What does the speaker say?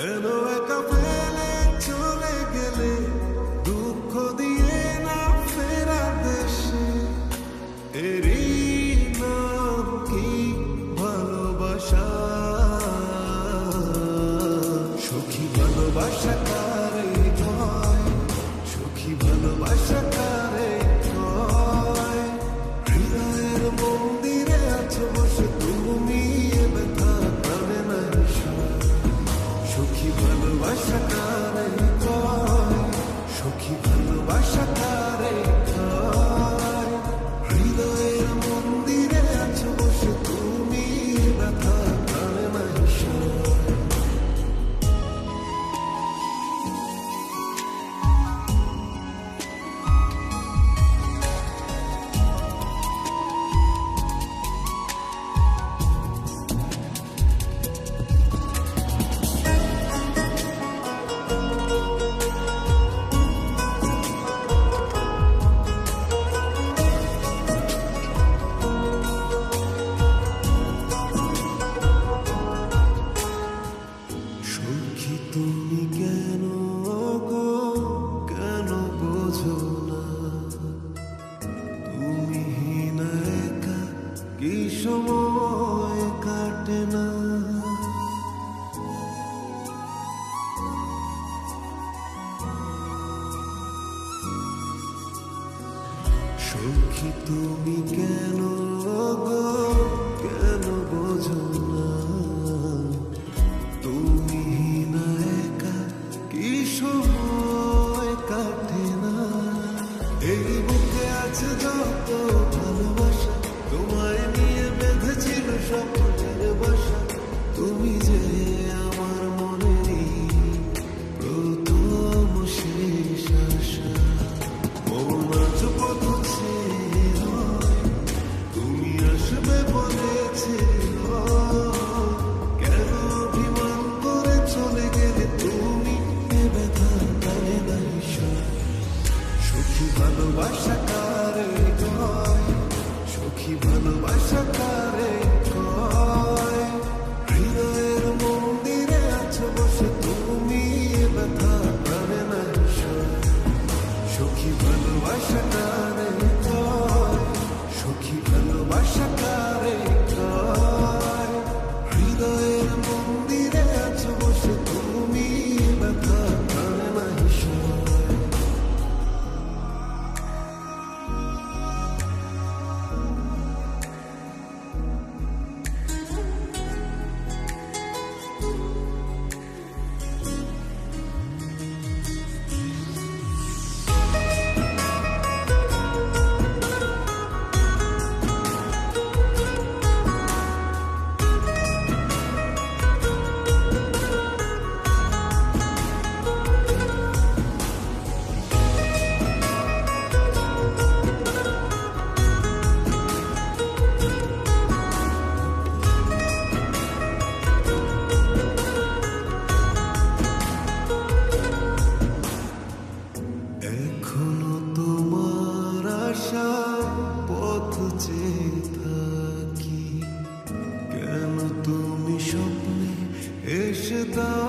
কেন একা ফেলে চলে গেলে, দুঃখ দিয়ে না ফেরা দেশে। এরই নাম কি ভালোবাসা? সখী ভালোবাসা কারে কয়? সখী ভালোবাসা কারে কয়? হৃদয়ের মন্দিরে আছো বসে তুমি, এ ব্যথা প্রাণে নাই সয়। সখী ভালোবাসা কারে কয়? সখী ভালোবাসা কারে কয়? হৃদয়ের মন্দিরে আছো বসে তুমি, এ ব্যথা প্রাণে নাই সয়। সখী তুমি কেন গো, কেন বোঝো না? তুমি না একা কি সময় কাটে না? সখী তুমি কেন গো, কেন বোঝো না? তুমি না একা কি সময় কাটে না? এই বুকে আছে যত ভালোবাসা, তোমায় নিয়ে বেঁধেছিল স্বপ্নের বাসা। তুমি যে আমার মনেরই প্রথম শেষ আশা। মন আজ পথ ছেড়ে নয়, তুমি আসবে বলেছিল। কেন অভিমান করে চলে গেলে তুমি, এ ব্যথা প্রাণে নাই সয়। সখী ভালোবাসা কারে কয়? সখী ভালোবাসা কারে কয়? হৃদয়ের মন্দিরে আছো বসে তুমি, এ ব্যথা প্রাণে নাই সয়। সখী ভালোবাসা কারে কয়? সখী ভালোবাসা কারে কয়? হৃদয়ের মন্দিরে আছো বসে তুমি, এ ব্যথা প্রাণে নাই সয়। এখনো তোমার আশার পথ চেয়ে থাকি, কেন তুমি স্বপ্নে এসে দাও